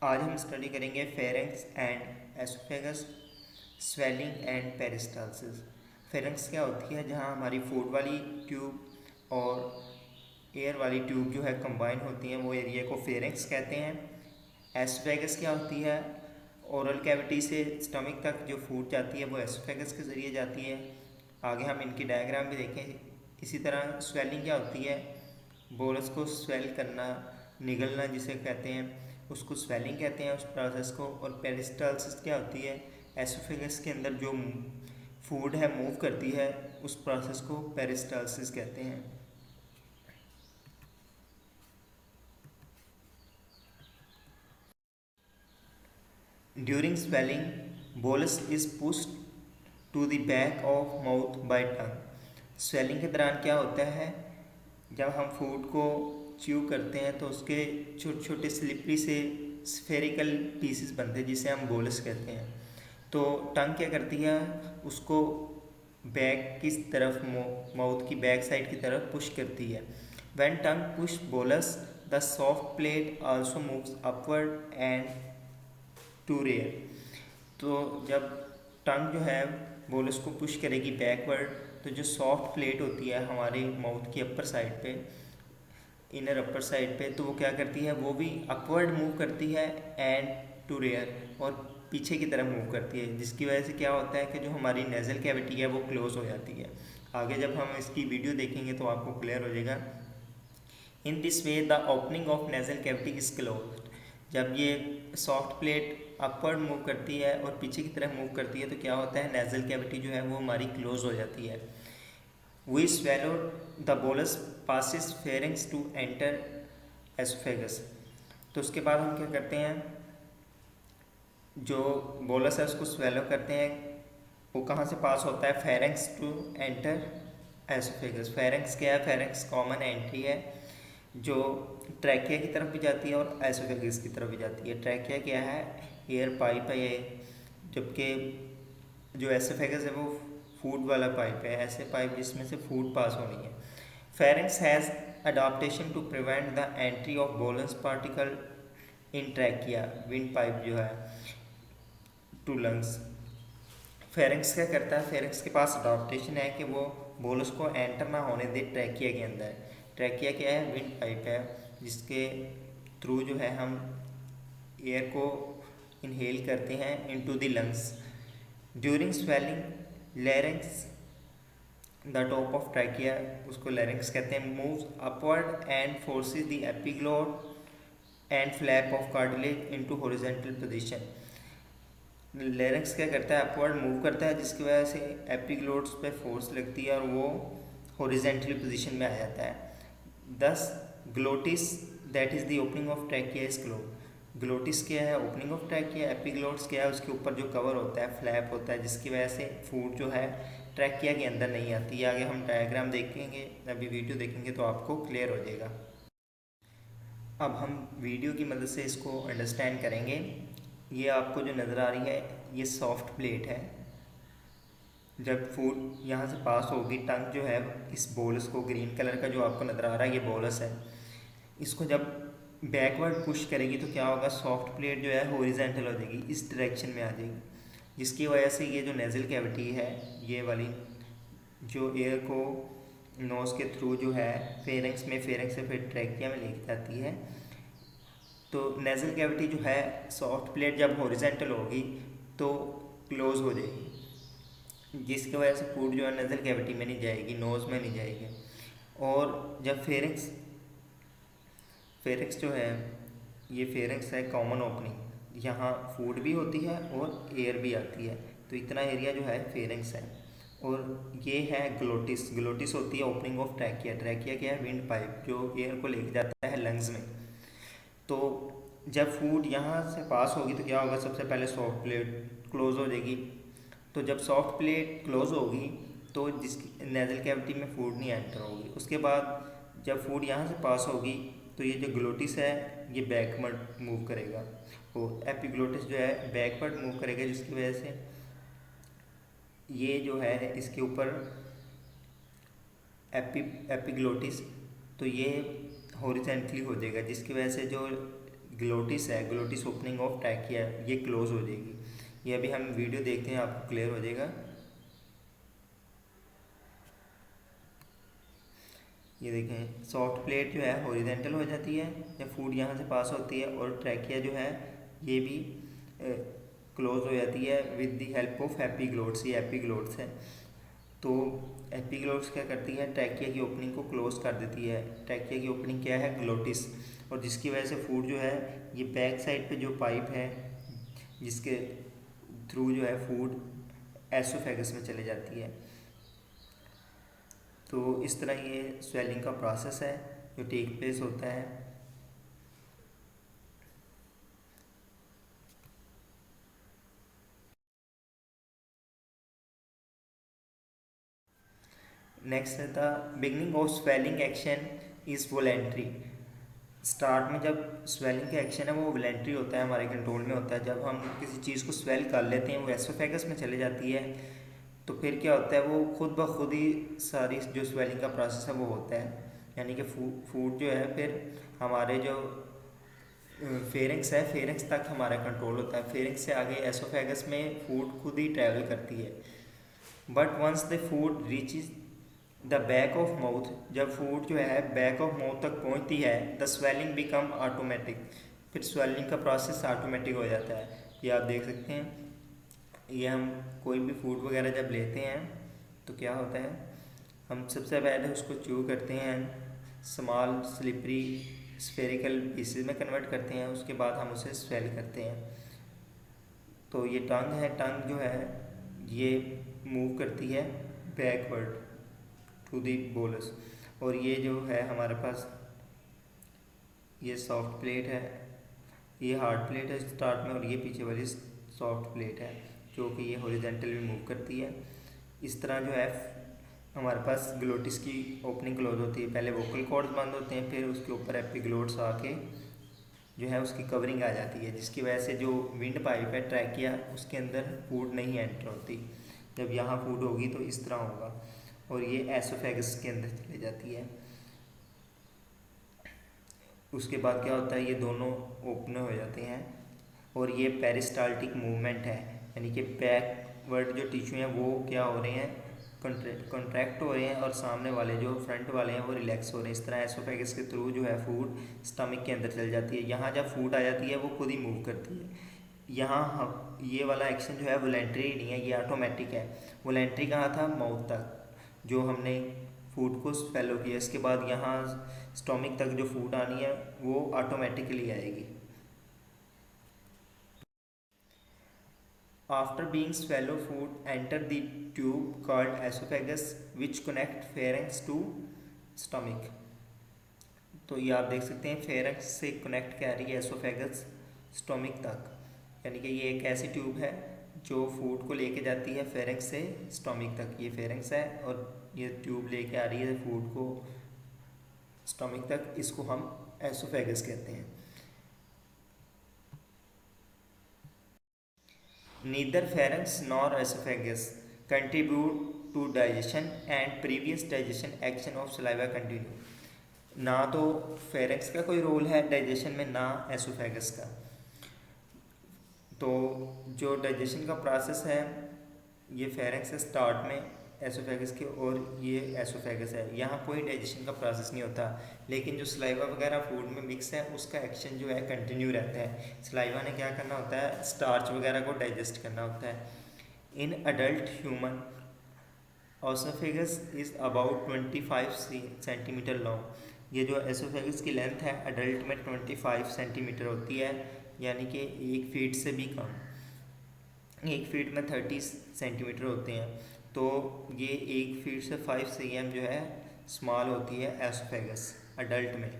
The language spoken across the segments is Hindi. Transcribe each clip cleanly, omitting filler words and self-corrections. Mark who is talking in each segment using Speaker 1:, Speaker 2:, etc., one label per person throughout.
Speaker 1: आज हम स्टडी करेंगे pharynx and oesophagus swelling and peristalsis. Pharynx क्या होती है? जहाँ हमारी फूड वाली ट्यूब और एयर वाली ट्यूब जो है कंबाइन होती हैं, वो एरिया को फेरेंक्स कहते हैं। एसोफेगस क्या होती है? ओरल कैविटी से स्टमक तक जो फूड जाती है वो एसोफेगस के ज़रिए जाती है। आगे हम इनकी डायग्राम भी देखें। इसी तरह स्वेलिंग क्या होती है? बोलस को स्वेल करना, निगलना जिसे कहते हैं, उसको स्वेलिंग कहते हैं उस प्रोसेस को। और पेरिस्टालसिस क्या होती है? एसोफेगस के अंदर जो फूड है मूव करती है, उस प्रोसेस को पेरिस्टालसिस कहते हैं। During swelling bolus is pushed to the back of mouth by tongue। Swelling के दौरान क्या होता है? जब हम फूड को च्यू करते हैं तो उसके छोटे छोटे स्लिपरी से स्फेरिकल पीसेस बनते हैं जिसे हम बोलस कहते हैं। तो टंग क्या करती है? उसको बैक की तरफ, माउथ की बैक साइड की तरफ पुश करती है। When tongue push bolus, the soft palate also moves upward and to rare. तो जब टंग जो है बोलस को पुश करेगी बैकवर्ड, तो जो सॉफ्ट प्लेट होती है हमारे माउथ की अपर साइड पे, इनर अपर साइड पे, तो वो क्या करती है? वो भी अपवर्ड मूव करती है एंड टू रेयर, और पीछे की तरफ मूव करती है, जिसकी वजह से क्या होता है कि जो हमारी नेजल कैविटी है वो क्लोज हो जाती है। आगे जब हम इसकी वीडियो देखेंगे तो आपको क्लियर हो जाएगा। In this way the opening of nasal cavity is close. जब ये सॉफ्ट प्लेट अपवर्ड मूव करती है और पीछे की तरफ मूव करती है, तो क्या होता है? नेजल कैविटी जो है वो हमारी क्लोज हो जाती है। We swallowed the bolus passes pharynx to enter oesophagus. तो उसके बाद हम क्या करते हैं? जो बोलस है उसको स्वेलो करते हैं। वो कहाँ से पास होता है? Pharynx to enter oesophagus. Pharynx क्या है? फेरेंक्स कॉमन एंट्री है जो ट्रैकिया की तरफ भी जाती है और एसोफेगस की तरफ भी जाती है। ट्रैकिया क्या है? एयर पाइप है ये, जबकि जो एसोफेगस है वो फूड वाला पाइप है, ऐसे पाइप जिसमें से फूड पास होनी है। Pharynx has adaptation to prevent the entry of bolus particle in trachea, windpipe जो है, टू लंग्स। फेरेंक्स क्या करता है? फेरेंक्स के पास अडाप्टेशन है कि वो बोलस को एंटर ना होने दे ट्रैकिया के अंदर। ट्रैकिया क्या है? विंड पाइप है, जिसके थ्रू जो है हम एयर को इनहेल करते हैं into the lungs. During swallowing larynx, the top of trachea, उसको लैरिंक्स कहते हैं, moves upward and forces the epiglottis and flap of cartilage into horizontal position. Larynx क्या करता है? अपवर्ड मूव करता है, जिसकी वजह से एपिग्लोट्स पे फोर्स लगती है और वो हॉरिजॉन्टल पोजीशन में आ जाता है। दस glottis, that is the opening of trachea, is close. Glottis क्या है? Opening of trachea. एपिग्लोट्स क्या है? उसके ऊपर जो कवर होता है, फ्लैप होता है, जिसकी वजह से फूड जो है ट्रैकिया के अंदर नहीं आती है। आगे हम डायग्राम देखेंगे, अभी वीडियो देखेंगे तो आपको क्लियर हो जाएगा। अब हम वीडियो की मदद से इसको अंडरस्टैंड करेंगे। ये आपको जो नज़र आ रही है, ये सॉफ्ट प्लेट है। जब फूड यहाँ से पास होगी, टंग जो है इस बोलस को, ग्रीन कलर का जो आपको नज़र आ रहा है ये बोलस है, इसको जब बैकवर्ड पुश करेगी तो क्या होगा? सॉफ्ट प्लेट जो है हॉरिजॉन्टल हो जाएगी, इस डायरेक्शन में आ जाएगी, जिसकी वजह से ये जो नेजल कैविटी है, ये वाली, जो एयर को नोज़ के थ्रू जो है फेरेंक्स में, फेरेंक्स से फिर ट्रैकिया में लेके जाती है। तो नेजल कैविटी जो है, सॉफ्ट प्लेट जब हॉरिजॉन्टल होगी तो क्लोज हो जाएगी, जिसकी वजह से फूड जो है नेजल कैविटी में नहीं जाएगी, नोज़ में नहीं जाएगी। और जब फेरेंक्स, फेरेंक्स जो है, ये फेरेंक्स है कॉमन ओपनिंग, यहाँ फूड भी होती है और एयर भी आती है, तो इतना एरिया जो है फेरेंक्स है। और ये है ग्लोटिस। ग्लोटिस होती है ओपनिंग ऑफ ट्रैकिया। ट्रैकिया क्या है? विंड पाइप, जो एयर को लेके जाता है लंग्स में। तो जब फूड यहाँ से पास होगी तो क्या होगा? सबसे पहले सॉफ्ट प्लेट क्लोज हो जाएगी। तो जब सॉफ्ट प्लेट क्लोज होगी तो जिसकी नेजल कैविटी में फूड नहीं एंटर होगी। उसके बाद जब फूड यहाँ से पास होगी तो ये जो ग्लोटिस है ये बैकवर्ड मूव करेगा, और एपिग्लोटिस जो है बैकवर्ड मूव करेगा, जिसकी वजह से ये जो है इसके ऊपर एपिग्लोटिस, तो ये हॉरिजॉन्टली हो जाएगा, जिसकी वजह से जो ग्लोटिस है, ग्लोटिस ओपनिंग ऑफ ट्रैकिया, ये क्लोज हो जाएगी। ये अभी हम वीडियो देखते हैं, आपको क्लियर हो जाएगा। ये देखें, सॉफ्ट प्लेट जो है हॉरिजेंटल हो जाती है जब फूड यहाँ से पास होती है, और ट्रैकिया जो है ये भी क्लोज हो जाती है विद द हेल्प ऑफ एपिग्लोट्स। ये एपिग्लोट्स है। तो एपिग्लोट्स क्या करती है, ट्रैकिया की ओपनिंग को क्लोज कर देती है। ट्रैकिया की ओपनिंग क्या है, ग्लोटिस, और जिसकी वजह से फूड जो है ये बैक साइड पे जो पाइप है जिसके थ्रू जो है फूड एसोफेगस में चले जाती है। तो इस तरह ये स्वेलिंग का प्रोसेस है जो टेक प्लेस होता है। नेक्स्ट है था beginning of swelling action is voluntary. Start में जब स्वेलिंग का एक्शन है वो वोलेंट्री होता है, हमारे कंट्रोल में होता है। जब हम किसी चीज़ को स्वेल कर लेते हैं वो एसोफेगस में चले जाती है, तो फिर क्या होता है, वो खुद ब खुद ही सारी जो स्वेलिंग का प्रोसेस है वो होता है। यानी कि फूड जो है फिर हमारे जो फेरिंग्स है, फेरिंग्स तक हमारा कंट्रोल होता है। फेरिंग्स से आगे एसोफेगस में फूड खुद ही ट्रैवल करती है। But once the food reaches the back of mouth, जब फूड जो है बैक ऑफ माउथ तक पहुंचती है, द स्वेलिंग बिकम ऑटोमेटिक, फिर स्वेलिंग का प्रोसेस ऑटोमेटिक हो जाता है। ये आप देख सकते हैं। ये हम कोई भी फूड वगैरह जब लेते हैं तो क्या होता है, हम सबसे पहले उसको च्यू करते हैं, स्मॉल स्लिपरी स्फेरिकल पीसेस में कन्वर्ट करते हैं, उसके बाद हम उसे स्वेल करते हैं। तो ये टंग है, टंग जो है ये मूव करती है बैकवर्ड टू दी बोलस, और ये जो है हमारे पास ये सॉफ्ट प्लेट है, ये हार्ड प्लेट है स्टार्ट में, और ये पीछे वाली सॉफ्ट प्लेट है जो कि ये हॉरिजेंटल भी मूव करती है। इस तरह जो है हमारे पास ग्लोटिस की ओपनिंग क्लोज होती है। पहले वोकल कॉर्ड्स बंद होते हैं, फिर उसके ऊपर एपिग्लोट्स आके जो है उसकी कवरिंग आ जाती है, जिसकी वजह से जो विंड पाइप है ट्रैकिया उसके अंदर फूड नहीं एंटर होती। जब यहाँ फूड होगी तो इस तरह होगा, और ये एसोफेगस के अंदर चली जाती है। उसके बाद क्या होता है, ये दोनों ओपन हो जाते हैं, और ये पेरिस्टाल्टिक मूवमेंट है, यानी कि बैकवर्ड जो टिश्यू हैं वो क्या हो रहे हैं, कॉन्ट्रैक्ट हो रहे हैं, और सामने वाले जो फ्रंट वाले हैं वो रिलैक्स हो रहे हैं। इस तरह एसोफेगस के थ्रू जो है फूड स्टमक के अंदर चल जाती है। यहाँ जब फूड आ जाती है वो खुद ही मूव करती है। यहाँ हम ये वाला एक्शन जो है वोलेंट्री नहीं है, ये ऑटोमेटिक है। वोलेंट्री कहाँ था, माउथ तक जो हमने फूड को स्पेलो किया, इसके बाद यहाँ स्टोमिक तक जो फूड आनी है वो ऑटोमेटिकली आएगी। After being swallowed, food enter the tube called esophagus, which connect pharynx to stomach. तो ये आप देख सकते हैं फेरेंक्स से कनेक्ट कर रही है एसोफेगस स्टोमिक तक, यानी कि ये एक ऐसी ट्यूब है जो फूड को लेके जाती है फेरेंक्स से स्टोमिक तक। ये फेरेंक्स है और ये ट्यूब लेके आ रही है फूड को स्टोमिक तक, इसको हम एसोफेगस कहते हैं। Neither pharynx nor esophagus contribute to digestion and previous digestion action of saliva continue. ना तो फेरेंक्स का कोई रोल है डाइजेशन में, ना एसोफेगस का। तो जो डाइजेशन का प्रोसेस है ये फेरेंक्स है स्टार्ट में एसोफेगस के, और ये एसोफेगस है, यहाँ कोई डाइजेशन का प्रोसेस नहीं होता। लेकिन जो सलाइवा वगैरह फूड में मिक्स है उसका एक्शन जो है कंटिन्यू रहता है। सलाइवा ने क्या करना होता है, स्टार्च वगैरह को डाइजेस्ट करना होता है। In adult human oesophagus is about 25 centimetre long. ये जो एसोफेगस की लेंथ है अडल्ट में 25 सेंटीमीटर होती है, यानी कि 1 फीट से भी कम। 1 फीट में 30 सेंटीमीटर होते हैं, तो ये 1 फीट से 5 cm जो है स्मॉल होती है एसोफेगस अडल्ट में।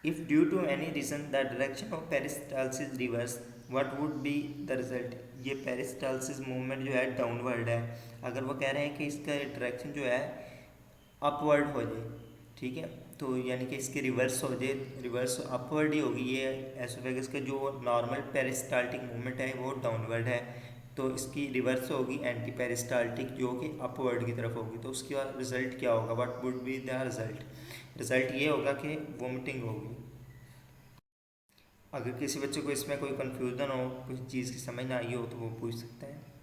Speaker 1: If due to any reason the direction of peristalsis reverse what would be the result. ये पेरिस्टालसिस मूवमेंट जो है डाउनवर्ड है, अगर वो कह रहे हैं कि इसका डायरेक्शन जो है अपवर्ड हो जाए, ठीक है, तो यानी कि इसकी रिवर्स हो जाए, रिवर्स अपवर्ड ही होगी। ये एसोफेगस का जो नॉर्मल पेरिस्टाल्टिक मूवमेंट है वो डाउनवर्ड है। तो इसकी रिवर्स होगी एंटी पेरिस्टाल्टिक, जो कि अपवर्ड की तरफ होगी। तो उसके बाद रिजल्ट क्या होगा, what would be the result? Result ये होगा कि वोमिटिंग होगी। अगर किसी बच्चे को इसमें कोई कन्फ्यूज़न हो, किसी चीज़ की समझ ना आई हो, तो वो पूछ सकता है।